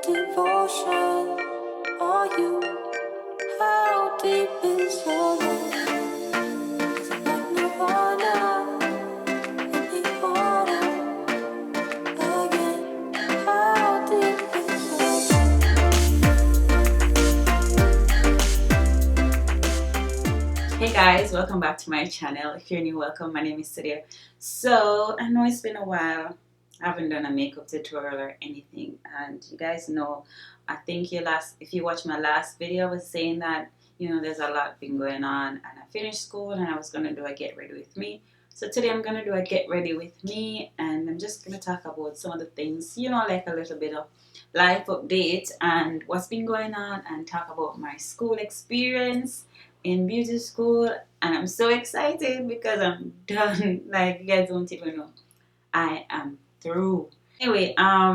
devotion are you? How deep is your love? Is it like nirvana in the water again? How deep is your love? Hey guys, welcome back to my channel. If you're new, welcome. My name is Sadia. So I know it's been a while. I haven't done a makeup tutorial or anything, and you guys know, I think if you watched my last video, I was saying that there's a lot been going on, and I finished school and I was gonna do a get ready with me. So today I'm gonna do a get ready with me, and I'm just gonna talk about some of the things, like a little bit of life update and what's been going on, and talk about my school experience in beauty school. And I'm so excited because I'm done. Like, you guys don't even know, I am through. Anyway, I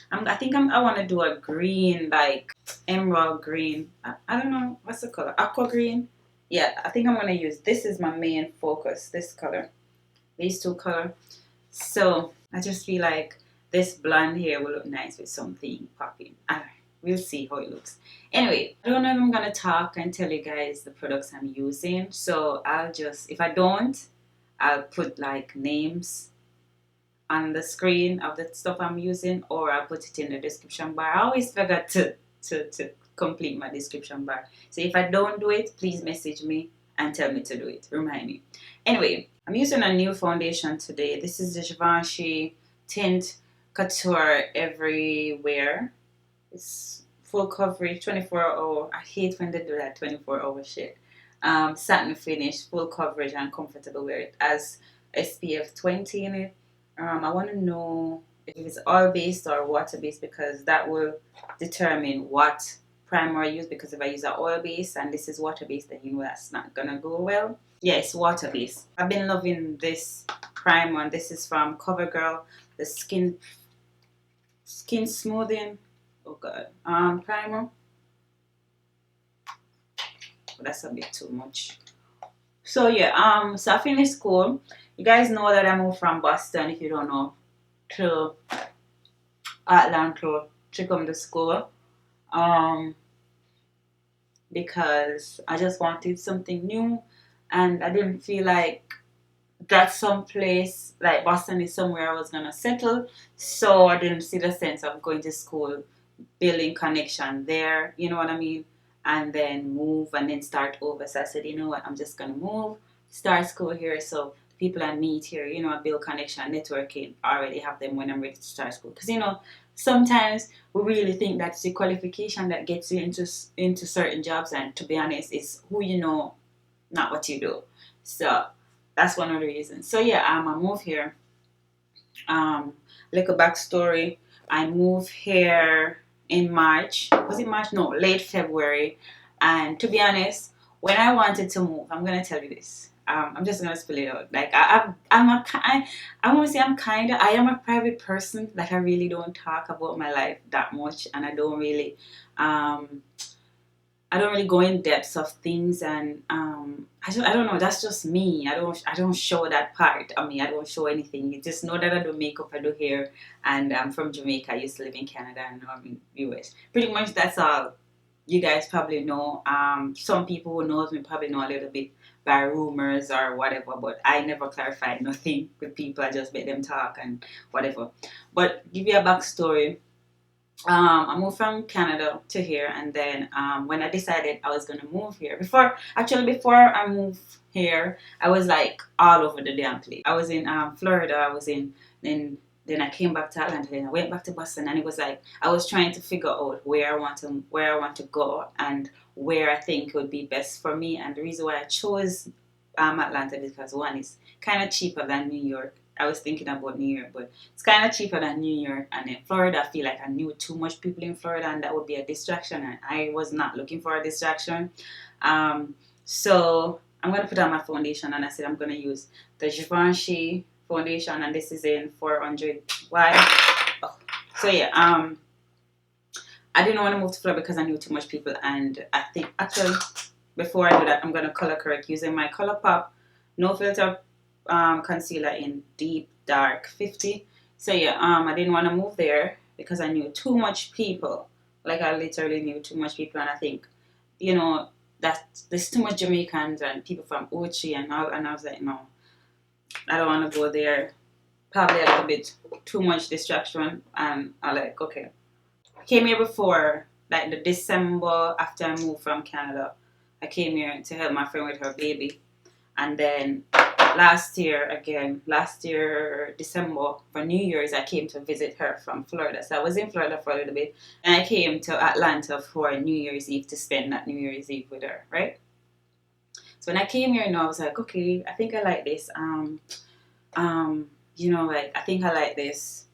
want to do a green, like emerald green. I don't know what's the color, aqua green. Yeah, I think I'm gonna use this is my main focus, this color, these two color. So I just feel like this blonde hair will look nice with something popping. We'll see how it looks. Anyway, I don't know if I'm gonna talk and tell you guys the products I'm using. So if I don't, I'll put like names on the screen of the stuff I'm using, or I'll put it in the description bar. I always forget to complete my description bar. So if I don't do it, please message me and tell me to do it. Remind me. Anyway, I'm using a new foundation today. This is the Givenchy Tint Couture Everywhere. It's full coverage, 24-hour. I hate when they do that 24-hour shit. Satin finish, full coverage, and comfortable wear. It has SPF 20 in it. I want to know if it's oil-based or water-based, because that will determine what primer I use. Because if I use an oil-based and this is water-based, then that's not gonna go well. Yeah, it's water-based. I've been loving this primer, and this is from CoverGirl, the skin smoothing. Oh god, primer. But that's a bit too much. So yeah, so I finished school. You guys know that I moved from Boston, if you don't know, to Atlanta to come to school. Because I just wanted something new, and I didn't feel like that someplace like Boston is somewhere I was gonna settle. So I didn't see the sense of going to school, building connection there, you know what I mean, and then move and then start over. So I said, you know what, I'm just gonna move, start school here, so people I meet here, I build connection, networking, I already have them when I'm ready to start school. Because sometimes we really think that's the qualification that gets you into certain jobs, and to be honest, it's who you know, not what you do. So that's one of the reasons. So yeah, I moved here. Little backstory, I moved here in March. Was it March? No, late February. And to be honest, when I wanted to move, I'm gonna tell you this. I'm just gonna spill it out. Like I want to say I am a private person. Like I really don't talk about my life that much, and I don't really go in depths of things, and I don't know. That's just me. I don't show that part. I mean, I don't show anything. You just know that I do makeup, I do hair, and I'm from Jamaica. I used to live in Canada, and now I'm in US. Pretty much that's all. You guys probably know. Some people who knows me probably know a little bit by rumors or whatever, but I never clarified nothing with people. I just let them talk and whatever. But give you a backstory. I moved from Canada to here, and then when I decided I was gonna move here, before I moved here, I was like all over the damn place. I was in Florida. I was in then I came back to Atlanta. Then I went back to Boston, and it was like I was trying to figure out where I want to go, and where I think would be best for me. And the reason why I chose Atlanta, because one is kind of cheaper than New York. I was thinking about New York, but it's kind of cheaper than New York. And in Florida, I feel like I knew too much people in Florida, and that would be a distraction, and I was not looking for a distraction. So I'm going to put on my foundation, and I said I'm going to use the Givenchy foundation, and this is in 400 wide. Oh. So yeah, I didn't want to move to Florida because I knew too much people, and I think actually before I do that, I'm going to color correct using my ColourPop No Filter concealer in Deep Dark 50. So yeah, I didn't want to move there because I knew too much people. Like I literally knew too much people, and I think, you know, that there's too much Jamaicans and people from Ochi and all, and I was like, no, I don't want to go there. Probably a little bit too much distraction, and I like, okay. I came here before, like the December after I moved from Canada. I came here to help my friend with her baby, and then last year December for New Year's, I came to visit her from Florida. So I was in Florida for a little bit, and I came to Atlanta for New Year's Eve to spend that New Year's Eve with her, right? So when I came here, I was like, okay, I think I like this. Like I think I like this.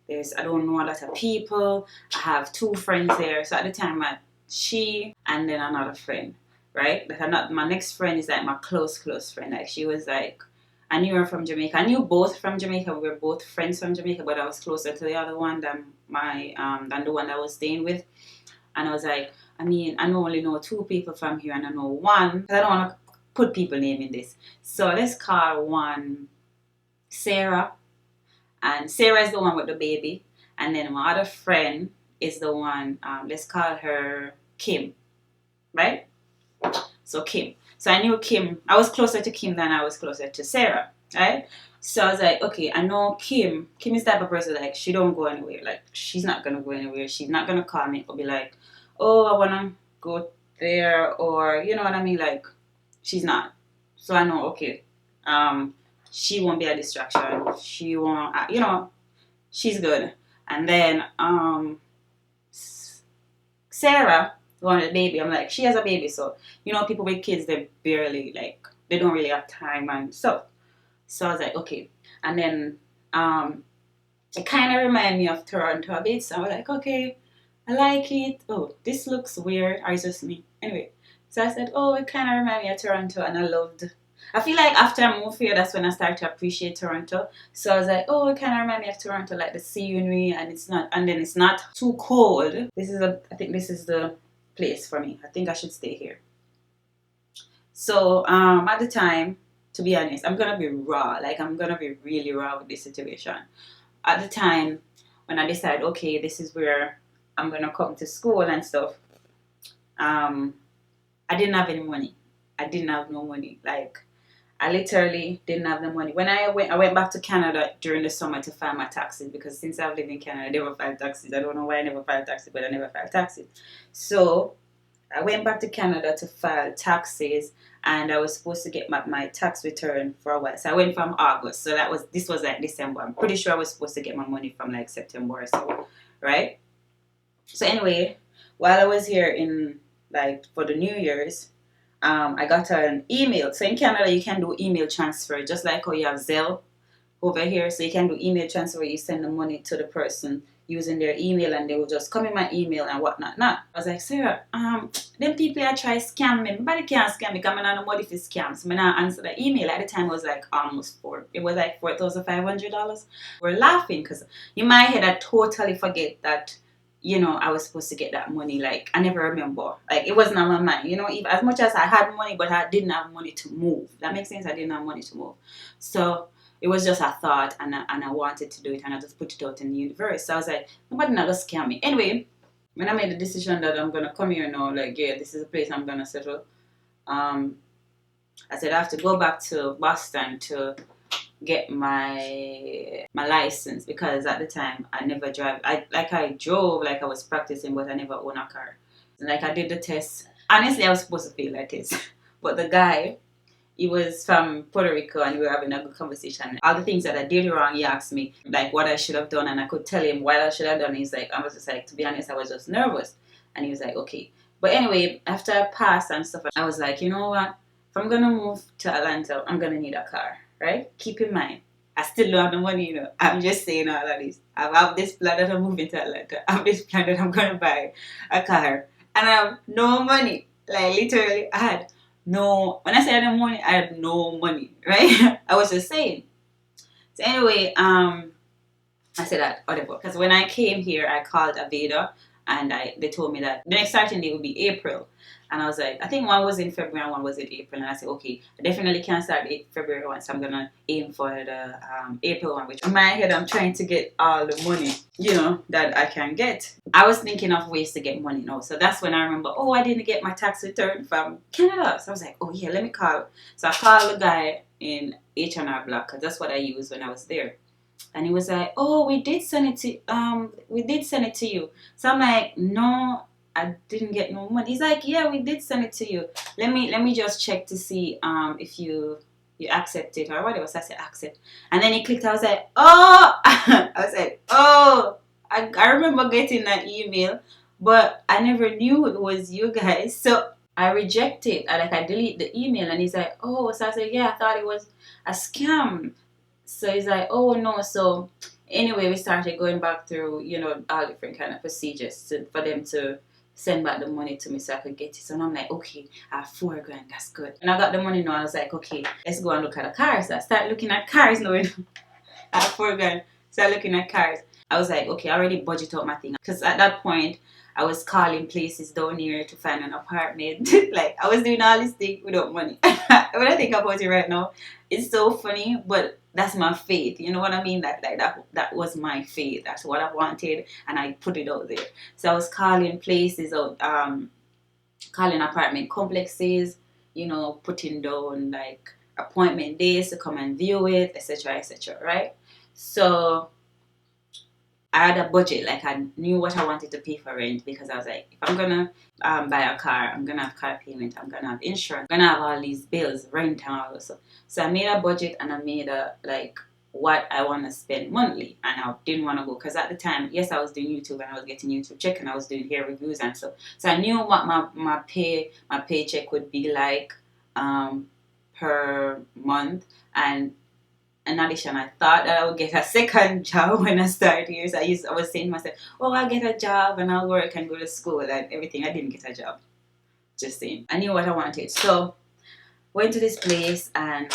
I don't know a lot of people. I have two friends there. So at the time, she and then another friend, right? Like I'm not, my next friend is like my close friend. Like she was like, I knew her from Jamaica. I knew both from Jamaica. We were both friends from Jamaica, but I was closer to the other one than than the one I was staying with. And I was like, I mean, I only know two people from here, and I know one. 'Cause I don't want to put people name in this. So let's call one Sarah, and Sarah is the one with the baby, and then my other friend is the one. Let's call her Kim, right? So Kim. So I knew Kim. I was closer to Kim than I was closer to Sarah, right? So I was like, okay, I know Kim. Kim is the type of person like she don't go anywhere. Like she's not gonna go anywhere. She's not gonna call me or be like, oh, I wanna go there, or you know what I mean? Like she's not. So I know, okay, she won't be a distraction. She won't, she's good. And then Sarah, the one with the baby, I'm like, she has a baby, so people with kids, they barely like they don't really have time and stuff. So I was like, okay. And then it kind of reminded me of Toronto a bit. So I was like, okay, I like it. Oh, this looks weird. Or is just me? Anyway, so I said, oh, it kind of reminded me of Toronto, and I feel like after I moved here, that's when I started to appreciate Toronto. So I was like, oh, it kind of reminds me of Toronto, like the scenery, and then it's not too cold. I think this is the place for me. I think I should stay here. So at the time, to be honest, I'm gonna be raw. Like I'm gonna be really raw with this situation. At the time, when I decided, okay, this is where I'm gonna come to school and stuff, I didn't have any money. I didn't have no money. Like I literally didn't have the money. When I went back to Canada during the summer to file my taxes, because since I've lived in Canada, I never filed taxes. I don't know why I never filed taxes, but I never filed taxes. So I went back to Canada to file taxes, and I was supposed to get my tax return for a while. So I went from August. So this was like December. I'm pretty sure I was supposed to get my money from like September or so, right? So anyway, while I was here in like for the New Year's, I got an email. So in Canada, you can do email transfer, just like how you have Zelle over here. So you can do email transfer where you send the money to the person using their email, and they will just come in my email and whatnot. Nah, I was like, Sarah, them people are try scam me. Nobody can scam me because I'm not money for scams. So I not answer the email. At the time, it was like it was like $4,500. We're laughing because in my head, I totally forget that I was supposed to get that money. Like, I never remember. Like, it wasn't on my mind. Even as much as I had money, but I didn't have money to move. That makes sense? I didn't have money to move. So, it was just a thought, and I wanted to do it, and I just put it out in the universe. So, I was like, nobody not gonna scam me. Anyway, when I made the decision that I'm gonna come here now, like, yeah, this is a place I'm gonna settle, I said I have to go back to Boston to get my license, because at the time I never drive. I drove, like I was practicing, but I never owned a car. And like I did the test. Honestly, I was supposed to fail that test, but the guy, he was from Puerto Rico, and we were having a good conversation. All the things that I did wrong, he asked me like what I should have done, and I could tell him what I should have done. He's like, I was just like, to be honest, I was just nervous, and he was like, okay. But anyway, after I passed and stuff, I was like, you know what? If I'm gonna move to Atlanta, I'm gonna need a car. Right? Keep in mind, I still don't have the money, I'm just saying all of this. I have this plan that I'm moving to Atlanta. I have this plan that I'm going to buy a car. And I have no money. Like, literally, I had no... When I say I had no money, I had no money, right? I was just saying. So anyway, I said that, whatever. Because when I came here, I called Aveda, and they told me that the next starting date would be April. And I was like, I think one was in February and one was in April. And I said, okay, I definitely can't start the February one, so I'm gonna aim for the April one. Which in my head, I'm trying to get all the money, you know, that I can get. I was thinking of ways to get money now. So that's when I remember, oh, I didn't get my tax return from Canada. So I was like, oh yeah, let me call. So I called the guy in H&R Block, because that's what I used when I was there. And he was like, oh, we did send it to you. So I'm like, no, I didn't get no money. He's like, yeah, we did send it to you. Let me just check to see if you accept it or whatever. So I said accept. And then he clicked. I was like, oh, I remember getting that email, but I never knew it was you guys. So I rejected. I delete the email. And he's like, oh. So I said, yeah, I thought it was a scam. So he's like, oh no. So anyway, we started going back through, you know, all different kind of procedures for them to send back the money to me so I could get it. So now I'm like, okay, I have $4,000, that's good. And I got the money now. I was like, okay, let's go and look at the cars. So I start looking at cars now. I have $4,000. Start looking at cars. I was like, okay, I already budget out my thing. Because at that point, I was calling places down here to find an apartment. Like, I was doing all this thing without money. When I think about it right now, it's so funny, but that's my faith. You know what I mean? That was my faith. That's what I wanted, and I put it out there. So I was calling places out, calling apartment complexes, you know, putting down like appointment days to come and view it, etc., etc. Right? So I had a budget, like I knew what I wanted to pay for rent, because I was like, if I'm gonna buy a car, I'm gonna have car payment, I'm gonna have insurance, I'm gonna have all these bills, rent and all that stuff. So I made a budget, and I made a like what I want to spend monthly, and I didn't want to go, because at the time, yes, I was doing YouTube and I was getting YouTube check and I was doing hair reviews and stuff. So I knew what my paycheck would be like per month. And in addition, I thought that I would get a second job when I started here. So I was saying to myself, oh, I'll get a job and I'll work and go to school and everything. I didn't get a job. Just saying. I knew what I wanted. So went to this place and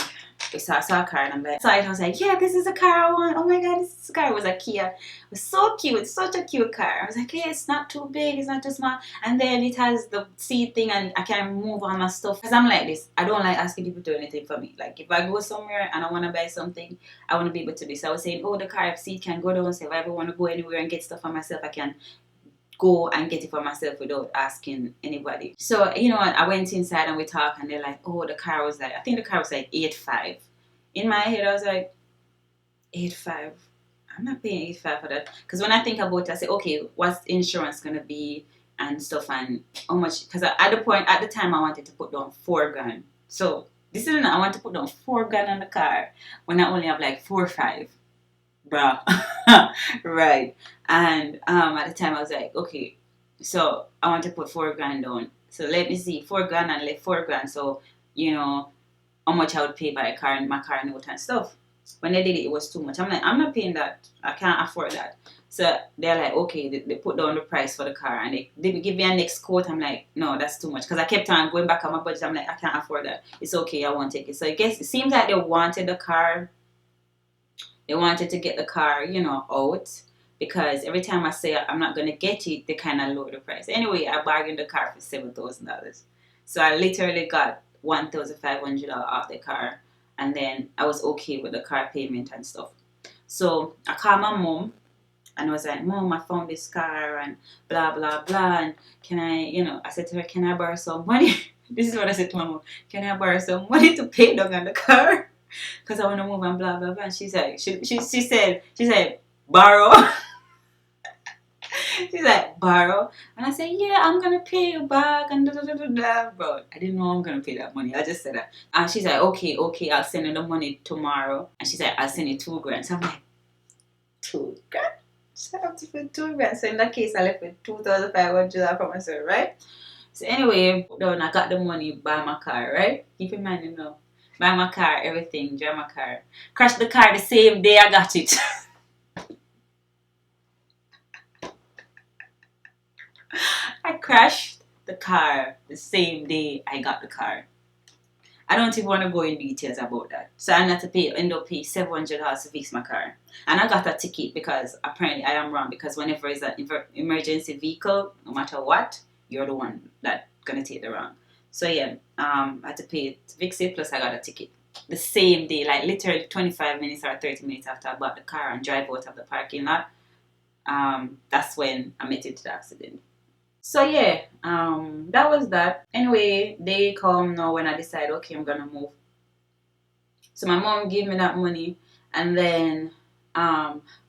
we saw a car, and I'm like, saw it, I was like, yeah, this is a car I want. Oh my god, this is a car. It was a Kia. It was so cute, such a cute car. I was like, yeah, it's not too big, it's not too small. And then it has the seat thing and I can move all my stuff. Because I'm like this, I don't like asking people to do anything for me. Like if I go somewhere and I want to buy something, I want to be able to do. So I was saying, oh, the car seat can go down. So if I ever want to go anywhere and get stuff for myself, I can go and get it for myself without asking anybody. So, you know, I went inside and we talked, and they're like, oh, the car was like, I think the car was like 8.5. In my head, I was like, 8.5? I'm not paying 8.5 for that. Because when I think about it, I say, okay, what's insurance going to be and stuff, and how much? Because at the time, I wanted to put down $4,000. So this is I want to put down $4,000 on the car when I only have like 4.5. Bruh. Right. And at the time I was like, okay, so I want to put $4,000 down. So let me see, $4,000 and left $4,000. So, you know, how much I would pay by a car and my car note and stuff. When they did it, it was too much. I'm like, I'm not paying that. I can't afford that. So they're like, okay, they put down the price for the car, and they give me a next quote. I'm like, no, that's too much, because I kept on going back on my budget. I'm like, I can't afford that. It's okay, I won't take it. So I guess it seems like they wanted the car. They wanted to get the car, you know, out, because every time I say I'm not going to get it, they kind of lower the price. Anyway, I bargained the car for $7,000. So I literally got $1,500 off the car, and then I was okay with the car payment and stuff. So I called my mom, and I was like, Mom, I found this car and blah, blah, blah. And can I, you know, I said to her, can I borrow some money? This is what I said to my mom. Can I borrow some money to pay down on the car? Because I want to move and blah, blah, blah. And she said, she said, borrow. She's like, borrow. And I said, yeah, I'm going to pay you back. And da, da, da, da, da. Bro, I didn't know I'm going to pay that money. I just said that. And she's like, okay, I'll send you the money tomorrow. And she's like, I'll send you $2,000. So I'm like, $2,000? So I have to pay $2,000. So in that case, I left with $2,500 for myself, right? So anyway, then I got the money, buy my car, right? Keep in mind, you know, buy my car, everything, drive my car. Crashed the car the same day I got it. I crashed the car the same day I got the car. I don't even want to go in details about that. So I had to end up paying $700 to fix my car. And I got a ticket because apparently I am wrong. Because whenever it's an emergency vehicle, no matter what, you're the one that gonna take the wrong. So yeah, I had to pay Pixie plus I got a ticket the same day, like literally 25 minutes or 30 minutes after I bought the car and drive out of the parking lot. That's when I met into the accident. So yeah, that was that. Anyway, they come now when I decide, okay, I'm gonna move. So my mom gave me that money, and then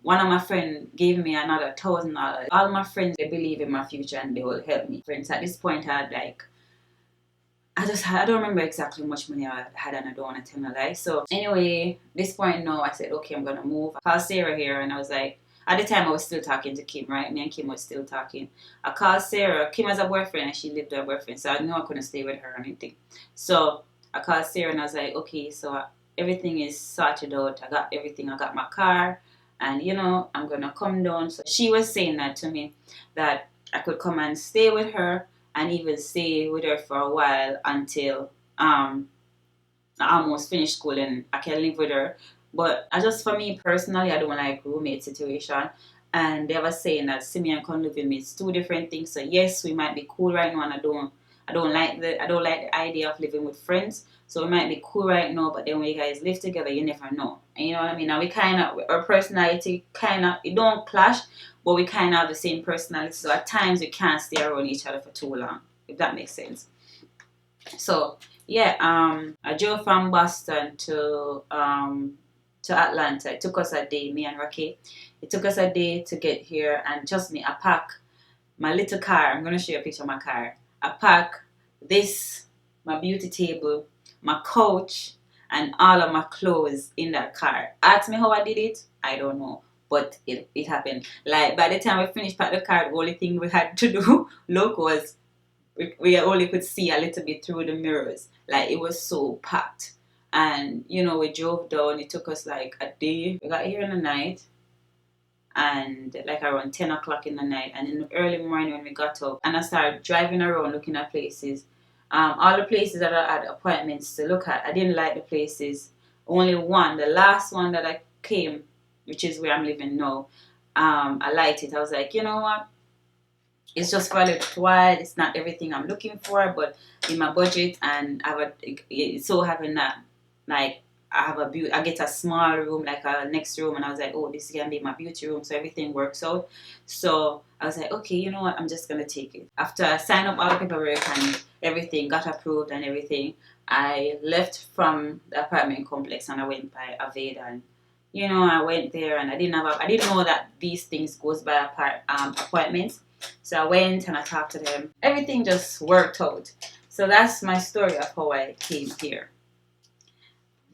one of my friends gave me another $1,000. All my friends, they believe in my future and they will help me. Friends, at this point, I had like, I don't remember exactly how much money I had, and I don't want to tell a lie. So anyway, this point now, I said, okay, I'm gonna move. I called Sarah here, and I was like, at the time I was still talking to Kim, right? Me and Kim was still talking. I called Sarah. Kim has a boyfriend, and she lived with her boyfriend, so I knew I couldn't stay with her or anything. So I called Sarah, and I was like, okay, so everything is sorted out. I got everything. I got my car, and I'm gonna come down. So she was saying that to me, that I could come and stay with her and even stay with her for a while until I almost finished school and I can live with her. But for me personally, I don't like roommate situation. And they were saying that Simi and can live with me, it's two different things. So yes, we might be cool right now, and I don't like the idea of living with friends. So we might be cool right now, but then when you guys live together, you never know. And you know what I mean? Now we our personality it don't clash, but we kind of have the same personality. So at times we can't stay around each other for too long, if that makes sense. So yeah, I drove from Boston to Atlanta. It took us a day, me and Rocky. It took us a day to get here, and trust me, I pack my little car. I'm gonna show you a picture of my car. I pack this, my beauty table, my couch, and all of my clothes in that car. Ask me how I did it. I don't know, but it happened. Like by the time we finished packing the car, the only thing we had to do, look, was we only could see a little bit through the mirrors. Like it was so packed. And we drove down. It took us like a day. We got here in the night, and like around 10 o'clock in the night. And in the early morning when we got up, and I started driving around looking at places. All the places that I had appointments to look at, I didn't like the places. Only one, the last one that I came, which is where I'm living now, I liked it. I was like, you know what? It's just for a little while. It's not everything I'm looking for, but in my budget, and it so happened that like I get a small room, like a next room, and I was like, oh, this is gonna be my beauty room, so everything works out. So I was like, okay, you know what? I'm just gonna take it. After I signed up all the paperwork and everything got approved and everything, I left from the apartment complex and I went by Aveda, and I went there, and I didn't know that these things goes by appointments. So I went and I talked to them. Everything just worked out. So that's my story of how I came here.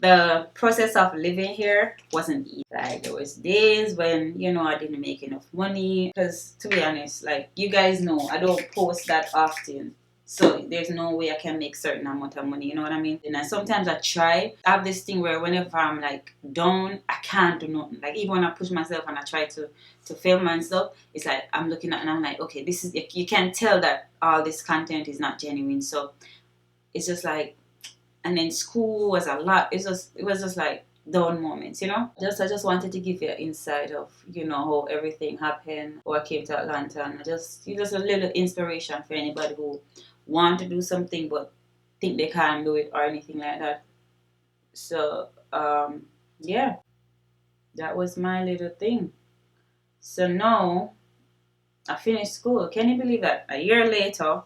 The process of living here wasn't easy. Like there was days when I didn't make enough money, because to be honest, like you guys know, I don't post that often. So there's no way I can make certain amount of money, you know what I mean? And sometimes I try. I have this thing where whenever I'm like down, I can't do nothing. Like even when I push myself and I try to film and stuff, it's like I'm looking at and I'm like, okay, this is, you can tell that all this content is not genuine. So it's just like, and then school was a lot. It was just like down moments, I just wanted to give you an insight of how everything happened, how I came to Atlanta, and just a little inspiration for anybody who want to do something but think they can't do it or anything like that. So yeah, that was my little thing. So now I finished school. Can you believe that? A year later,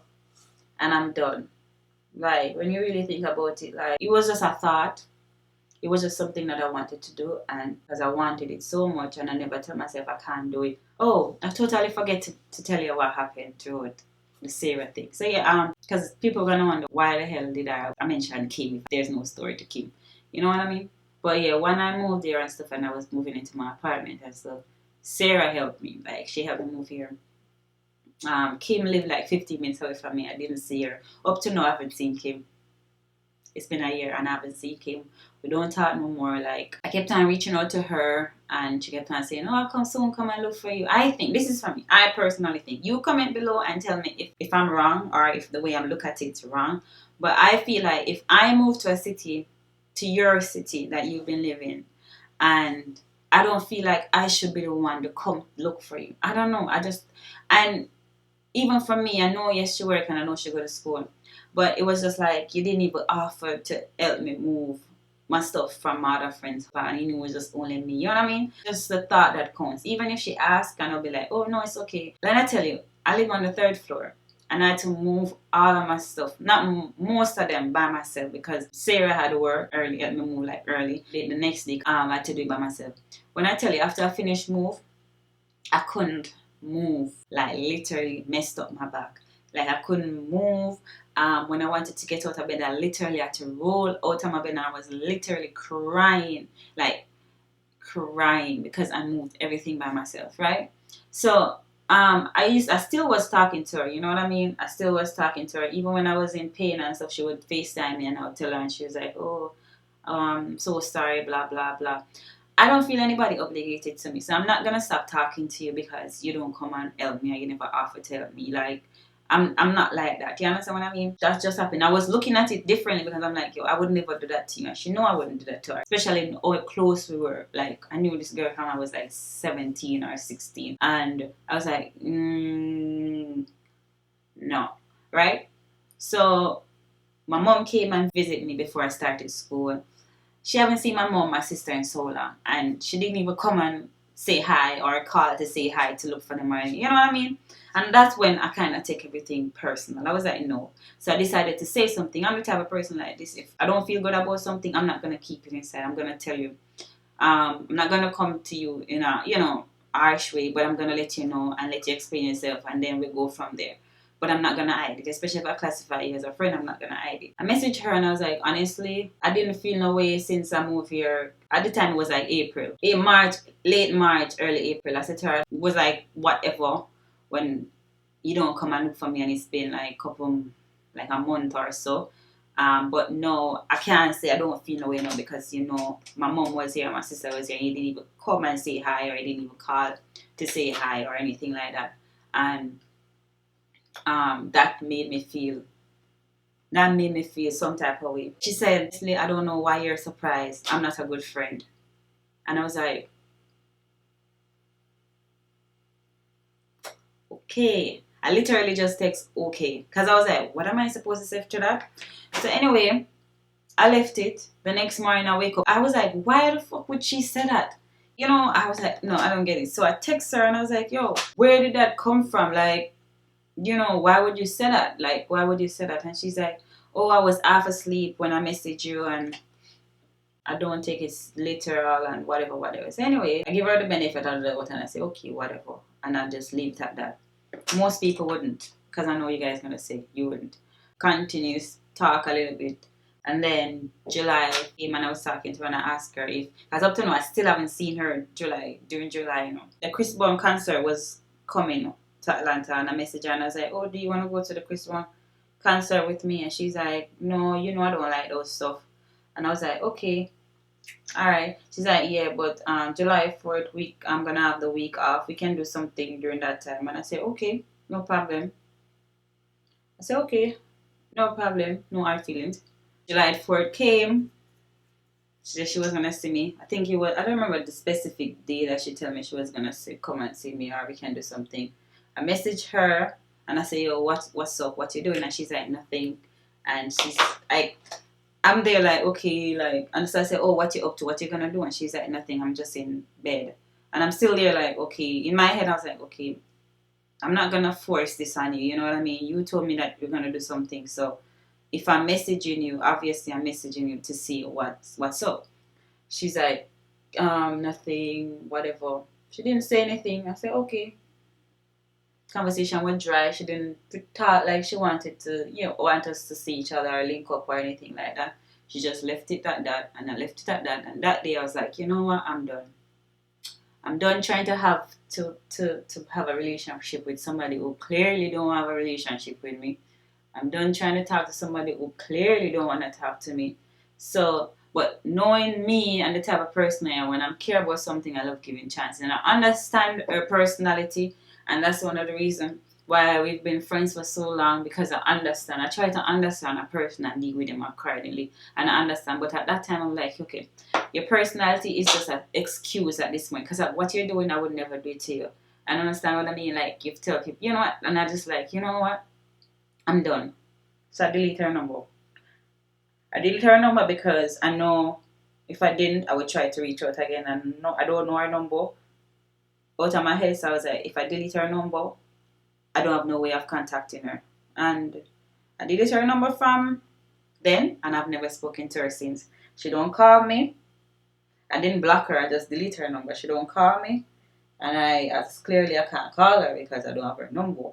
and I'm done. Like when you really think about it, like it was just a thought. It was just something that I wanted to do, and because I wanted it so much, and I never tell myself I can't do it. Oh, I totally forget to tell you what happened through the Sarah thing. So yeah, because people are gonna wonder why the hell did I mention Kim if there's no story to Kim. You know what I mean? But yeah, when I moved there and stuff, and I was moving into my apartment and stuff, Sarah helped me. Like she helped me move here. Kim lived like 15 minutes away from me. I didn't see her. Up to now, I haven't seen Kim. It's been a year and I haven't seen Kim. We don't talk no more. Like I kept on reaching out to her, and she kept on saying, "Oh, I'll come soon. Come and look for you." I think this is for me. I personally think you comment below and tell me if I'm wrong or if the way I'm look at it's wrong. But I feel like if I move to a city, to your city that you've been living, and I don't feel like I should be the one to come look for you. I don't know. And even for me, I know yes she work and I know she go to school. But it was just like you didn't even offer to help me move my stuff from my other friends' flat, and you knew it was just only me. You know what I mean? Just the thought that counts. Even if she asked, and I'll be like, oh no, it's okay. Let I tell you, I live on the 3rd floor. And I had to move all of my stuff, not most of them by myself, because Sarah had to work early, helped me move like early. The next day, I had to do it by myself. When I tell you, after I finished move, I couldn't move. Like literally messed up my back. Like I couldn't move. When I wanted to get out of bed, I literally had to roll out of my bed, and I was literally crying, like crying, because I moved everything by myself, right? So I still was talking to her, you know what I mean? I still was talking to her, even when I was in pain and stuff. She would FaceTime me, and I would tell her, and she was like, oh, so sorry, blah blah blah. I don't feel anybody obligated to me, so I'm not gonna stop talking to you because you don't come and help me or you never offer to help me. Like I'm not like that. You understand what I mean? That just happened. I was looking at it differently because I'm like, yo, I would never do that to you. And she know I wouldn't do that to her. Especially how close we were. Like I knew this girl from I was like 17 or 16, and I was like, no, right? So my mom came and visited me before I started school. She haven't seen my mom, my sister in so long, and she didn't even come and say hi or call to say hi to look for them or anything. You know what I mean? And that's when I kind of take everything personal. I was like, no. So I decided to say something. I'm the type of person like this. If I don't feel good about something, I'm not gonna keep it inside. I'm gonna tell you. I'm not gonna come to you in a harsh way, but I'm gonna let you know and let you explain yourself, and then we go from there. But I'm not gonna hide it, especially if I classify you as a friend. I'm not gonna hide it. I messaged her and I was like, honestly, I didn't feel no way since I moved here. At the time, it was like April, March, late March, early April. I said to her, it was like whatever when you don't come and look for me, and it's been like like a month or so. But no, I can't say I don't feel no way now because my mom was here, my sister was here, and he didn't even come and say hi, or he didn't even call to say hi or anything like that. And that made me feel some type of way. She said, honestly, I don't know why you're surprised. I'm not a good friend. And I was like, okay. I literally just text okay. Because I was like, what am I supposed to say to that? So anyway, I left it. The next morning I wake up. I was like, why the fuck would she say that? I was like, no, I don't get it. So I text her and I was like, yo, where did that come from? Like, why would you say that? Like, why would you say that? And she's like, oh, I was half asleep when I messaged you, and I don't take it literal and whatever, whatever. So anyway, I give her the benefit of the doubt and I say, okay, whatever. And I just leave it at that. Most people wouldn't, because I know you guys going to say you wouldn't. Continues, talk a little bit. And then July came and I was talking to her and I asked her because up to now I still haven't seen her during July. The Chris Brown concert was coming to Atlanta, and I messaged her and I was like, oh, do you want to go to the Chris Brown concert with me? And she's like, no, I don't like those stuff. And I was like, okay, alright. She's like, yeah, but July 4th week, I'm gonna have the week off. We can do something during that time. And I said, okay, no problem. I said, okay, no problem, no hard feelings. July 4th came. She said she was gonna see me. I think it was, I don't remember the specific day that she told me she was gonna come and see me, or we can do something. I messaged her and I say, yo, what's up? What you doing? And she's like, nothing. And she's like, I'm there like, okay, like, and so I say, oh, what you up to? What you gonna do? And she's like, nothing, I'm just in bed. And I'm still there like, okay. In my head, I was like, okay, I'm not gonna force this on you. You know what I mean? You told me that you're gonna do something. So if I'm messaging you, obviously I'm messaging you to see what's up. She's like, nothing, whatever. She didn't say anything. I said, okay. Conversation went dry. She didn't talk like she wanted to, want us to see each other or link up or anything like that. She just left it at that, and I left it at that. And that day I was like, you know what, I'm done. I'm done trying to have to have a relationship with somebody who clearly don't have a relationship with me. I'm done trying to talk to somebody who clearly don't want to talk to me. So, but knowing me and the type of person I am, when I'm care about something, I love giving chances. And I understand her personality, and that's one of the reasons why we've been friends for so long, because I understand. I try to understand a person and deal with them accordingly. And I understand. But at that time, I'm like, okay, your personality is just an excuse at this point. Because what you're doing, I would never do it to you. And understand what I mean? Like, you tell people, you know what? And I just like, you know what? I'm done. So I delete her number. I deleted her number because I know if I didn't, I would try to reach out again. And no, I don't know her number out of my head. So I was like, if I delete her number, I don't have no way of contacting her. And I deleted her number from then, and I've never spoken to her since. She don't call me. I didn't block her. I just deleted her number. She don't call me, and as clearly I can't call her because I don't have her number,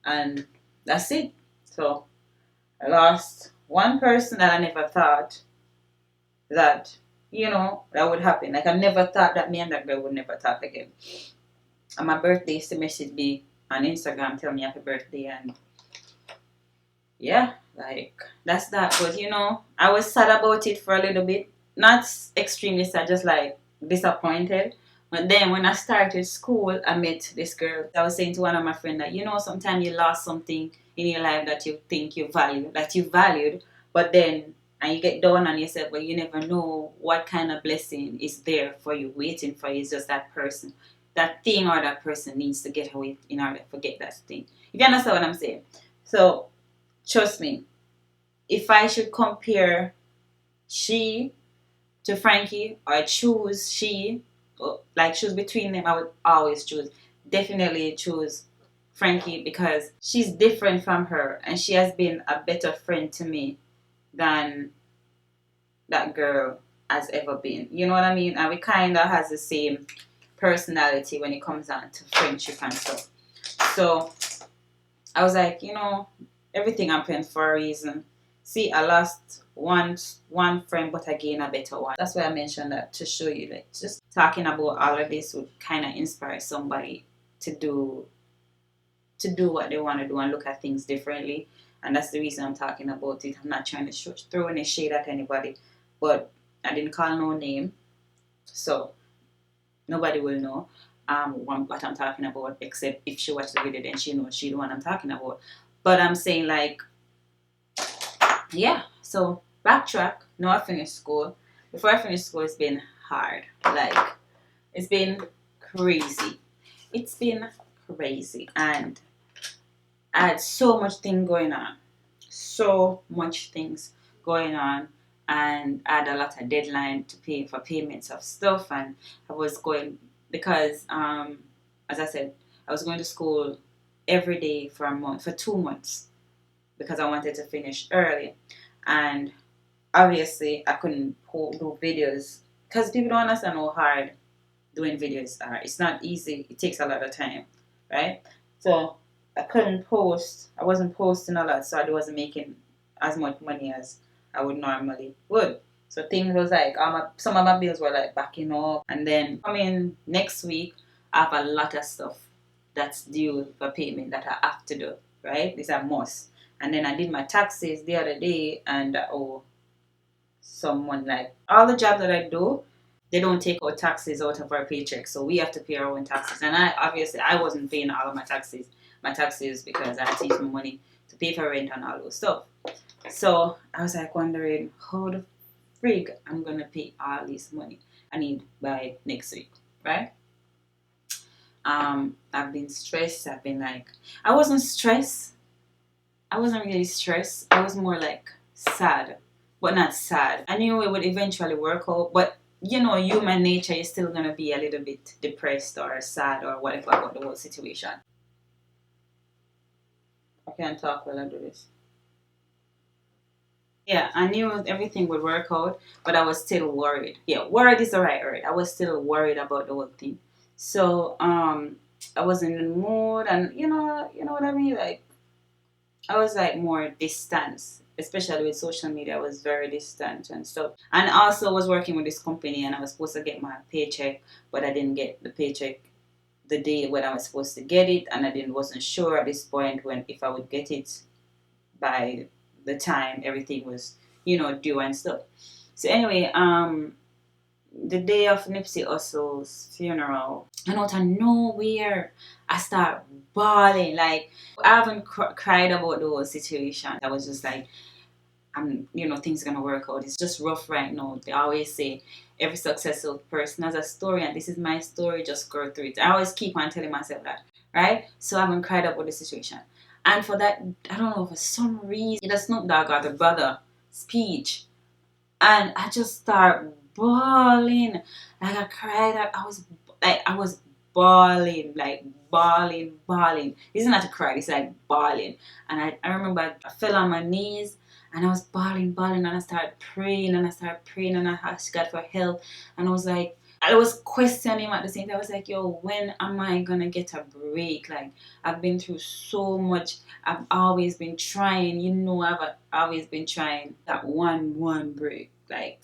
and that's it. So I lost one person that I never thought that, that would happen. Like, I never thought that me and that girl would never talk again. On my birthday, used to message me on Instagram, tell me happy birthday, and yeah, like, that's that. But I was sad about it for a little bit. Not extremely sad, just like disappointed. But then when I started school, I met this girl. I was saying to one of my friends that, sometimes you lost something in your life that you think you value, that you valued, but then, and you get down on yourself, but you never know what kind of blessing is there for you, waiting for you. It's just that person, that thing or that person needs to get away in order to forget that thing. If you understand what I'm saying. So, trust me, if I should compare she to Frankie, or choose she, like choose between them, I would always definitely choose Frankie, because she's different from her and she has been a better friend to me than that girl has ever been. You know what I mean? And we kind of has the same personality when it comes down to friendship and stuff. So I was like, everything happens for a reason. See, I lost one friend, but I gained a better one. That's why I mentioned that, to show you that just talking about all of this would kind of inspire somebody to do what they want to do and look at things differently. And that's the reason I'm talking about it. I'm not trying to throw any shade at anybody, but I didn't call no name, so nobody will know what I'm talking about, except if she watched the video, then she knows she the one I'm talking about. But I'm saying, like, yeah, so backtrack. Now I finished school. Before I finished school, it's been hard. Like, it's been crazy. It's been crazy. And I had so much thing going on. So much things going on. And I had a lot of deadline to pay for payments of stuff. And I was going, because, as I said, I was going to school every day for a month, for 2 months, because I wanted to finish early. And obviously I couldn't do videos because people don't understand how hard doing videos are. It's not easy. It takes a lot of time, right? So I couldn't post. I wasn't posting a lot, so I wasn't making as much money as I would normally would. So things was like, some of my bills were like backing up. And then coming next week, I have a lot of stuff that's due for payment that I have to do, right? These are must. And then I did my taxes the other day, and I owe someone, like, all the jobs that I do, they don't take out taxes out of our paycheck, so we have to pay our own taxes. And I wasn't paying all of my taxes because I had to use my money to pay for rent and all those stuff. So I was like wondering how the frig I'm gonna pay all this money I need by next week, right? I've been stressed. I've been like, I wasn't stressed. I wasn't really stressed. I was more like sad, but not sad. I knew it would eventually work out, but human nature is still gonna be a little bit depressed or sad or whatever about the whole situation. I can't talk while I do this. Yeah, I knew everything would work out, but I was still worried. Yeah, worried is the right word. I was still worried about the whole thing. So, I was in the mood, and you know what I mean? Like, I was like more distant, especially with social media. I was very distant and stuff. And also was working with this company, and I was supposed to get my paycheck, but I didn't get the paycheck the day when I was supposed to get it, and I wasn't sure at this point when if I would get it by the time everything was, due and stuff. So anyway, the day of Nipsey Hussle's funeral, and out of nowhere, I start bawling. Like, I haven't cried about the whole situation. I was just like, things are gonna work out. It's just rough right now. They always say every successful person has a story, and this is my story. Just go through it. I always keep on telling myself that, right? So I haven't cried about the situation. And for that, I don't know, for some reason, the Snoop Dogg or the brother speech. And I just start bawling. Like I cried. I was bawling, like bawling. It's not to cry, it's like bawling. And I remember I fell on my knees and I was bawling, and I started praying and I asked God for help. And I was like, I was questioning him at the same time. I was like, yo, when am I gonna get a break? Like, I've been through so much. I've always been trying, I've always been trying that one break. Like,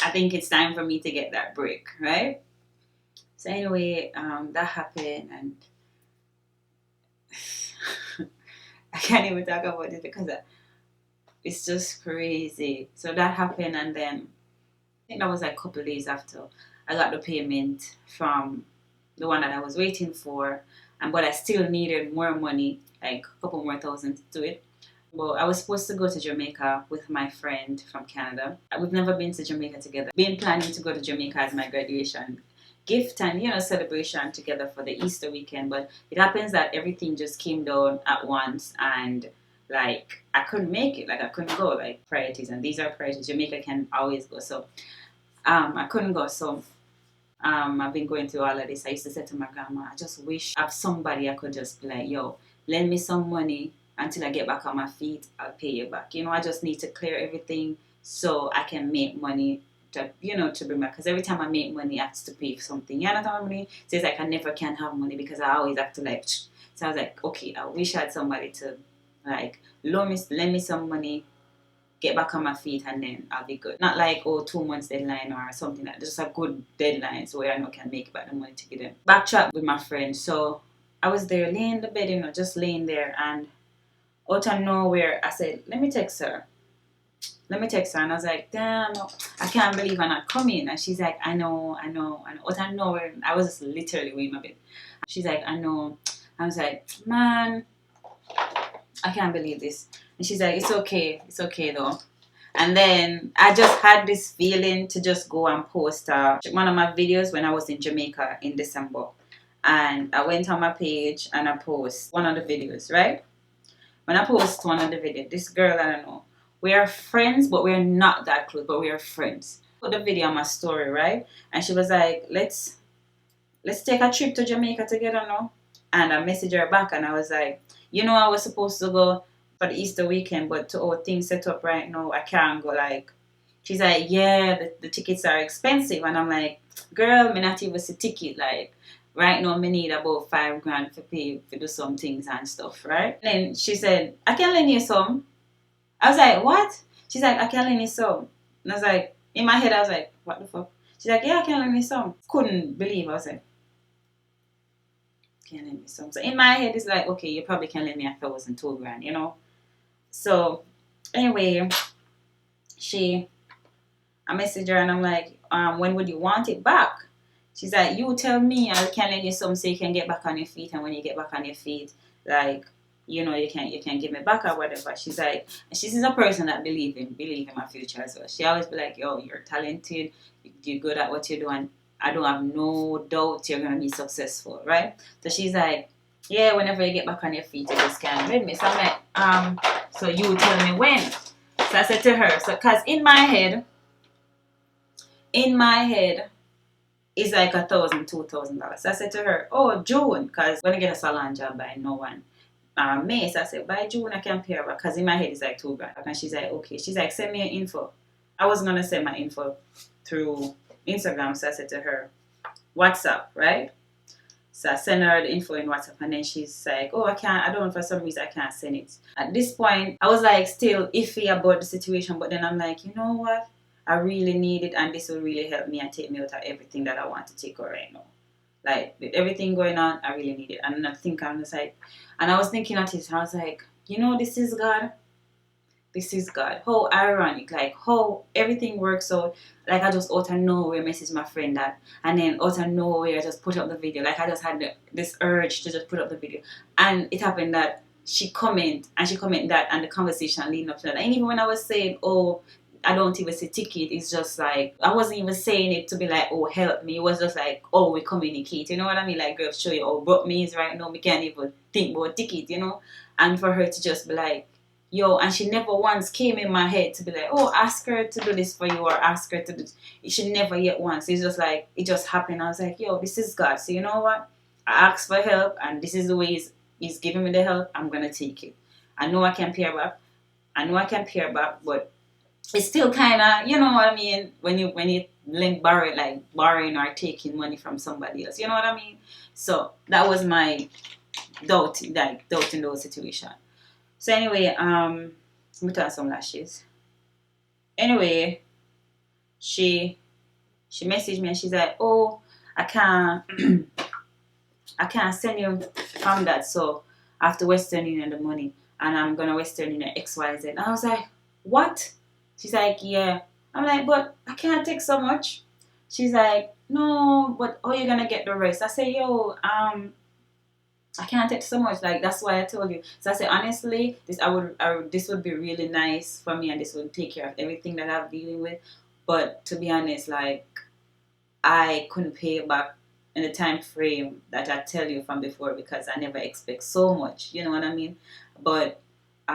I think it's time for me to get that break, right? So anyway, that happened, and I can't even talk about it because it's just crazy. So that happened, and then I think that was like a couple of days after I got the payment from the one that I was waiting for, and but I still needed more money, like a couple more thousand to do it. Well, I was supposed to go to Jamaica with my friend from Canada. We've never been to Jamaica together. Been planning to go to Jamaica as my graduation gift and celebration together for the Easter weekend, but it happens that everything just came down at once, and like I couldn't make it. Like I couldn't go. Like priorities, and these are priorities. Jamaica can always go, so I couldn't go. So I've been going through all of this. I used to say to my grandma, I just wish I have somebody I could just be like, yo, lend me some money until I get back on my feet. I'll pay you back. I just need to clear everything so I can make money to, to bring back. Because every time I make money, I have to pay for something. You know what I mean? So it's like I never can have money because I always have to like. So I was like, okay, I wish I had somebody to like lend me some money, get back on my feet, and then I'll be good. Not like 2 months deadline or something like that. Just a good deadline so I know I can make back the money to get them. Backtrack with my friend. So I was there laying in the bed, just laying there, and out of nowhere I said, let me text her. And I was like, damn, I can't believe I'm not coming. And she's like, I know. Out of nowhere, I was just literally in my bed. She's like, I know. I was like, man, I can't believe this. And she's like, it's okay though. And then I just had this feeling to just go and post one of my videos when I was in Jamaica in December. And I went on my page and I post one of the videos, right? When I post one of the videos, this girl, I don't know, we are friends, but we're not that close, but we are friends. Put the video on my story, right? And she was like, let's take a trip to Jamaica together now. And I messaged her back and I was like, I was supposed to go for the Easter weekend, but to all things set up right now, I can't go. Like, she's like, yeah, the tickets are expensive. And I'm like, girl, me not even see ticket. Like, right now, me need about $5,000 to pay to do some things and stuff, right? And then she said, I can lend you some. I was like, what? She's like, I can lend you some. And I was like, in my head, I was like, what the fuck? She's like, yeah, I can lend you some. Couldn't believe. I was like, can lend me some. So in my head, it's like, okay, you probably can lend me $1,000, $2,000, So anyway, I messaged her and I'm like, when would you want it back? She's like, you tell me, I can lend you some so you can get back on your feet, and when you get back on your feet, like, you can give me back or whatever. She's like, she's a person that believe in my future as well. She always be like, yo, you're talented, you're good at what you do, and I don't have no doubt you're gonna be successful, right? So she's like, yeah, whenever you get back on your feet, you just can lend me. So I'm like, so you tell me when. So I said to her, so cause in my head, it's like $1,000, $2,000. So I said to her, oh, June, because when I get a salon job by no one. May, so I said, by June I can pay her back, because in my head it's like $2,000. And she's like, okay. She's like, send me your info. I wasn't going to send my info through Instagram, so I said to her, WhatsApp, right? So I sent her the info in WhatsApp, and then she's like, oh, I don't know, for some reason I can't send it. At this point, I was like still iffy about the situation, but then I'm like, you know what? I really need it, and this will really help me and take me out of everything that I want to take out right now. Like, with everything going on, I really need it. And I think I'm just like, and I was thinking at it, and I was like, this is God. This is God. How ironic, like how everything works out. Like I just out of nowhere message my friend that, and then out of nowhere I just put up the video. Like I just had this urge to just put up the video, and it happened that she comment that, and the conversation leading up to that. And even when I was saying, oh, I don't even say ticket, it's just like, I wasn't even saying it to be like, oh, help me. It was just like, oh, we communicate. You know what I mean? Like, girl, show you how broke me is right now. We can't even think about ticket, and for her to just be like, yo, and she never once came in my head to be like, oh, ask her to do this for you or ask her to do this. She never yet once. It's just like, it just happened. I was like, yo, this is God. So you know what? I asked for help, and this is the way he's giving me the help. I'm going to take it. I know I can pay her back. But it's still kind of, you know what I mean, when you link borrow, like borrowing or taking money from somebody else, you know what I mean. So that was my doubt, like doubt in those situations. So anyway, we put on some lashes. Anyway, she messaged me and she's like, oh, I can't I can't send you from that, so I have to Western Union the money, and I'm gonna Western Union XYZ. And I was like, what? She's like, yeah. I'm like, but I can't take so much. She's like, no, but how you gonna get the rest? I say, yo, I can't take so much. Like, that's why I told you. So I said, honestly, this would be really nice for me, and this would take care of everything that I'm dealing with. But to be honest, like, I couldn't pay back in the time frame that I tell you from before, because I never expect so much. You know what I mean? But so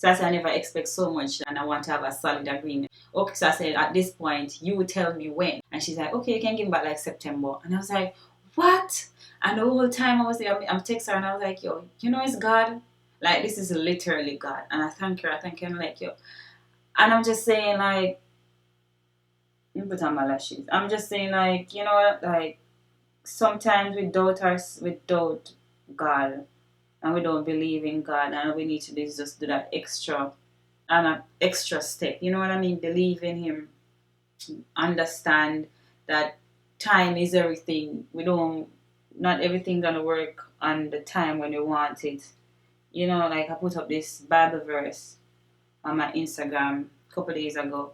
I said I never expect so much, and I want to have a solid agreement. Okay, so I said at this point you would tell me when, and she's like, okay, you can give me back like September, and I was like, what? And the whole time I was there, I'm texting her, and I was like, yo, you know, it's God. Like, this is literally God, and I thank her. I'm like, yo, and I'm just saying, like, let me put on my lashes. I'm just saying, like, you know what, like, sometimes we doubt God, and we don't believe in God, and we need to just do that extra and an extra step. You know what I mean? Believe in Him, understand that time is everything. We don't, not everything gonna work on the time when you want it. You know, like I put up this Bible verse on my Instagram a couple days ago,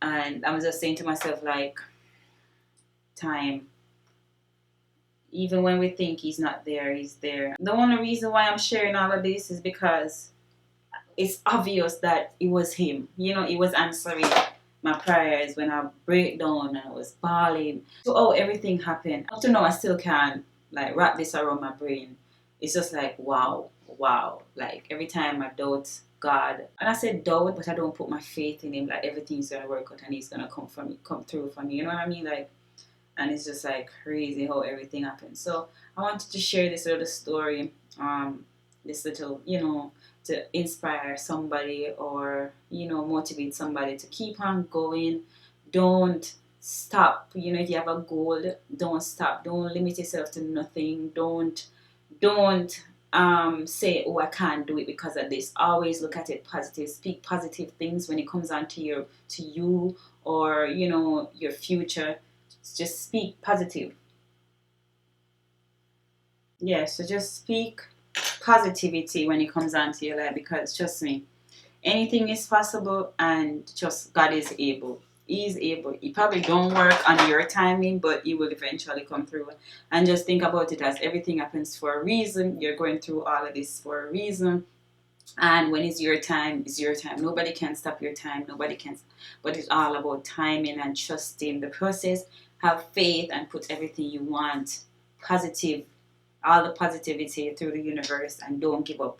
and I was just saying to myself, like, time. Even when we think He's not there, He's there. The only reason why I'm sharing all of this is because it's obvious that it was Him. You know, He was answering my prayers when I break down and I was bawling. So, oh, everything happened. Up to now, I still can't, like, wrap this around my brain. It's just like, wow, wow. Like, every time I doubt God, and I said doubt, but I don't put my faith in Him. Like, everything's gonna work out and He's gonna come through for me. You know what I mean? Like, and it's just like crazy how everything happened. So I wanted to share this little story, this little, you know, to inspire somebody, or, you know, motivate somebody to keep on going. Don't stop. You know, if you have a goal, don't stop. Don't limit yourself to nothing. Don't say, oh, I can't do it because of this. Always look at it positive. Speak positive things when it comes on to you, or, you know, your future. Just speak positive. Yeah, so just speak positivity when it comes on to your life, because trust me, anything is possible, and just God is able. He's able. He probably don't work on your timing, but He will eventually come through. And just think about it as everything happens for a reason. You're going through all of this for a reason. And when it's your time, it's your time. Nobody can stop your time. Nobody can. But it's all about timing and trusting the process. Have faith and put everything you want positive, all the positivity through the universe, and don't give up.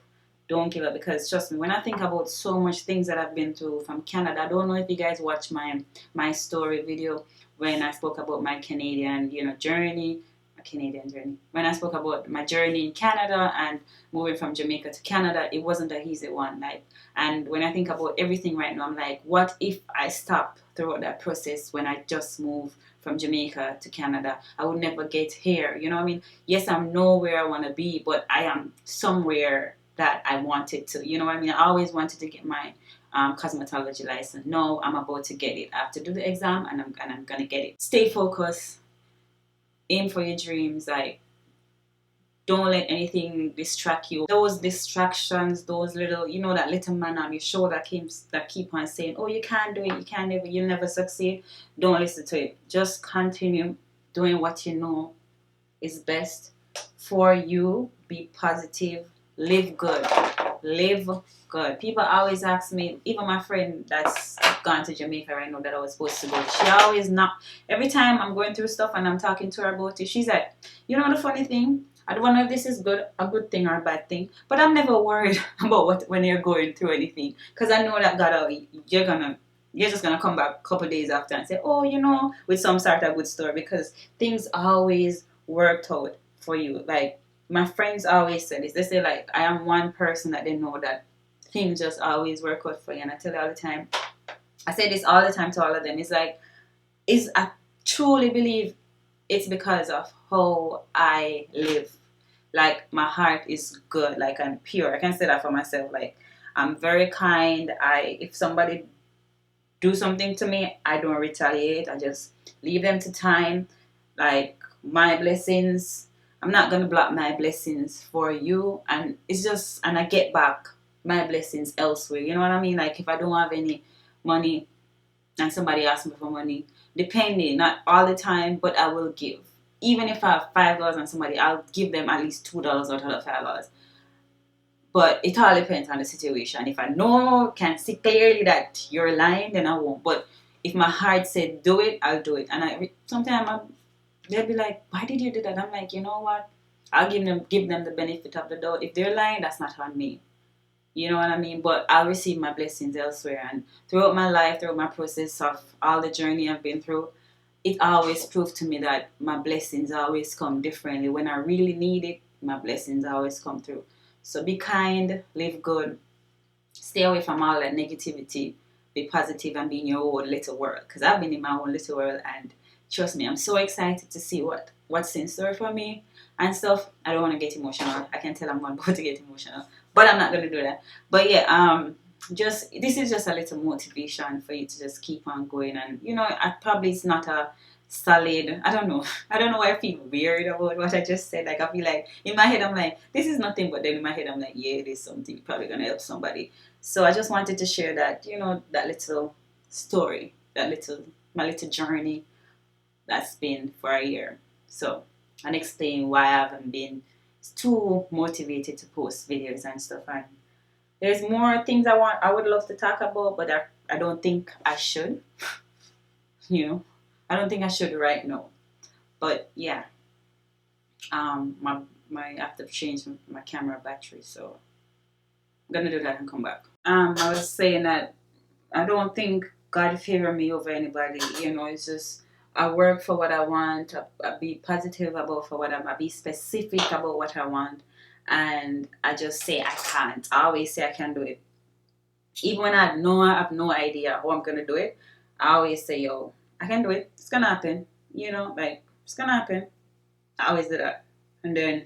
Don't give up, because trust me, when I think about so much things that I've been through from Canada, I don't know if you guys watched my story video when I spoke about my Canadian, you know, journey. Canadian journey. When I spoke about my journey in Canada and moving from Jamaica to Canada, it wasn't an easy one. Like, and when I think about everything right now, I'm like, what if I stop throughout that process when I just moved from Jamaica to Canada? I would never get here. You know what I mean? Yes, I'm nowhere I want to be, but I am somewhere that I wanted to. You know what I mean? I always wanted to get my cosmetology license. No, I'm about to get it. I have to do the exam, and I'm gonna get it. Stay focused. Aim for your dreams. Like, don't let anything distract you. Those distractions, those little, you know, that little man on your shoulder that keep on saying, oh, you can't do it, you'll never succeed. Don't listen to it. Just continue doing what you know is best for you. Be positive. Live good. Live good. People always ask me, even my friend that's gone to Jamaica right now that I was supposed to go, she always not, every time I'm going through stuff and I'm talking to her about it, she's like, you know the funny thing? I don't know if this is a good thing or a bad thing, but I'm never worried about what when you're going through anything, because I know that God, you're just gonna come back a couple days after and say, oh, with some sort of good story, because things always worked out for you. Like my friends always say this. They say like I am one person that they know that things just always work out for you, and I tell you all the time. I say this all the time to all of them. It's like I truly believe it's because of how I live. Like my heart is good, like I'm pure. I can say that for myself. Like I'm very kind. If somebody do something to me, I don't retaliate. I just leave them to time. Like my blessings, I'm not gonna block my blessings for you, and I get back my blessings elsewhere. You know what I mean? Like if I don't have any money and somebody asks me for money, depending, not all the time, but I will give. Even if I have $5 on somebody, I'll give them at least $2 out of the $5. But it all depends on the situation. If I know, can see clearly that you're lying, then I won't. But if my heart said do it, I'll do it. And sometimes they'll be like, "Why did you do that?" I'm like, you know what? I'll give them the benefit of the doubt. If they're lying, that's not on me. You know what I mean? But I'll receive my blessings elsewhere. And throughout my life, throughout my process of all the journey I've been through, it always proved to me that my blessings always come differently. When I really need it, my blessings always come through. So be kind, live good, stay away from all that negativity, be positive, and be in your own little world. Because I've been in my own little world, and trust me, I'm so excited to see what's in store for me and stuff. I don't want to get emotional. I can tell I'm about to get emotional, but I'm not going to do that. But yeah, just this is just a little motivation for you to just keep on going. And I probably it's not a solid. I don't know. I don't know why I feel weird about what I just said. Like I feel like in my head I'm like this is nothing, but then in my head I'm like yeah, it is something probably gonna help somebody. So I just wanted to share that that little story, my little journey that's been for a year. So and explain why I haven't been too motivated to post videos and stuff. And there's more things I would love to talk about, but I don't think I should. You know, I don't think I should right now. But yeah, my I have to change my camera battery, so I'm gonna do that and come back. I was saying that I don't think God favor me over anybody. It's just I work for what I want. I be positive about for what I be specific about what I want, and I just say I can't. I always say I can do it, even when I have no idea how I'm gonna do it. I always say, yo, I can do it. It's gonna happen. Like it's gonna happen. I always do that, and then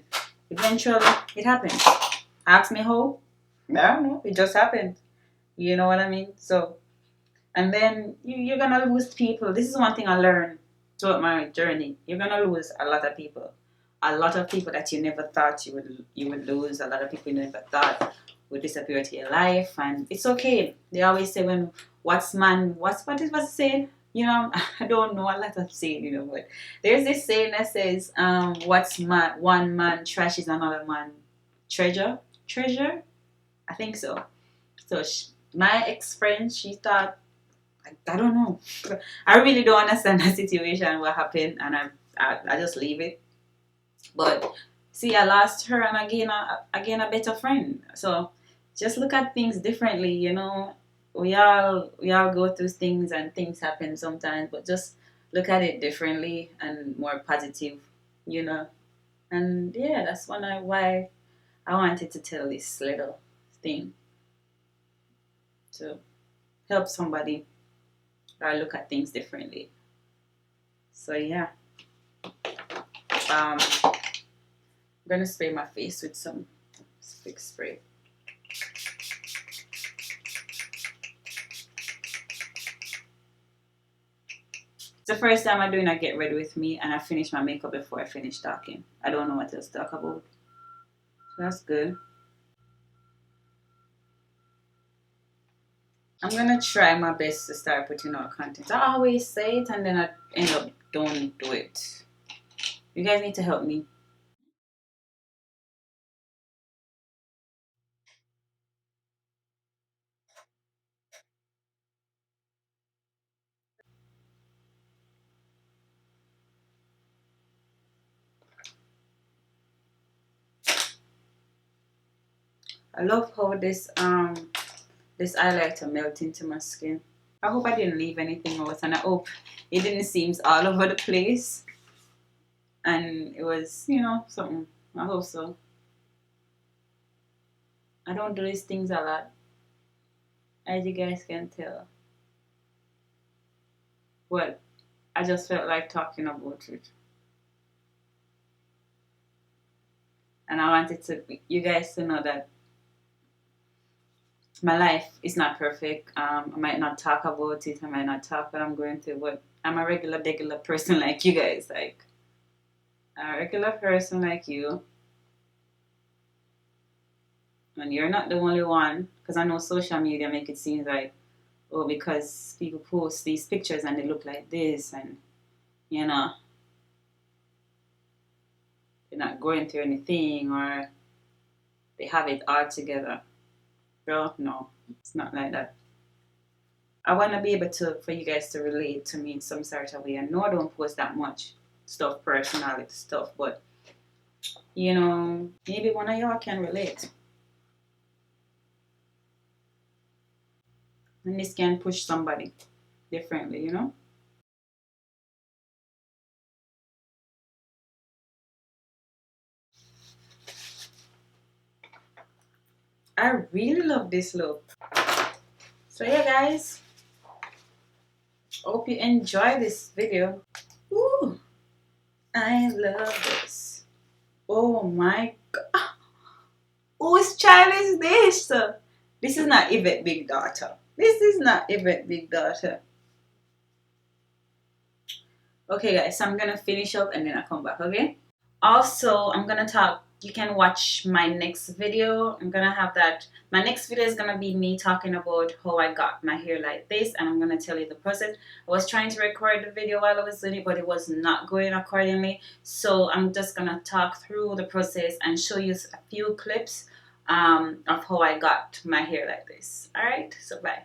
eventually it happens. Ask me how? I don't know. It just happened. You know what I mean? So. And then you're gonna lose people. This is one thing I learned throughout my journey. You're gonna lose a lot of people. A lot of people that you never thought you would lose. A lot of people you never thought would disappear to your life. And it's okay. They always say when what is what's saying? I don't know a lot of saying, but there's this saying that says, one man trash is another man treasure. Treasure? I think so. So my ex friend, she thought I don't know. I really don't understand the situation, what happened, and I just leave it. But see, I lost her, and again a better friend. So just look at things differently. We all go through things, and things happen sometimes. But just look at it differently and more positive. You know. And yeah, that's why I wanted to tell this little thing to help somebody or look at things differently. So yeah. I'm gonna spray my face with some big spray. It's the first time I'm doing a get ready with me, and I finished my makeup before I finished talking. I don't know what else to talk about. So that's good. I'm gonna try my best to start putting out content. I always say it and then I end up don't do it. You guys need to help me. I love how this highlighter melts into my skin. I hope I didn't leave anything out, and I hope it didn't seem all over the place. And it was, you know, something. I hope so. I don't do these things a lot, as you guys can tell. But I just felt like talking about it. And I wanted to you guys to know that my life is not perfect. I might not talk about it. I might not talk what I'm going through, but I'm a regular person like you guys. Like a regular person like you, and you're not the only one. Because I know social media make it seem like, oh, because people post these pictures and they look like this, and you know, they're not going through anything or they have it all together. Bro, no, it's not like that. I want to be able to for you guys to relate to me in some sort of way. I know I don't post that much stuff, personality stuff, but you know, maybe one of y'all can relate, and this can push somebody differently. You know, I really love this look. So yeah, guys, hope you enjoy this video. Ooh, I love this. Oh my god, whose child is this? This is not Yvette Big Daughter. This is not Yvette Big Daughter. Okay, guys, so I'm gonna finish up and then I'll come back, okay? Also, I'm gonna talk. You can watch my next video. I'm gonna have that. My next video is gonna be me talking about how I got my hair like this, and I'm gonna tell you the process. I was trying to record the video while I was doing it, but it was not going accordingly. So I'm just gonna talk through the process and show you a few clips of how I got my hair like this. All right, so bye.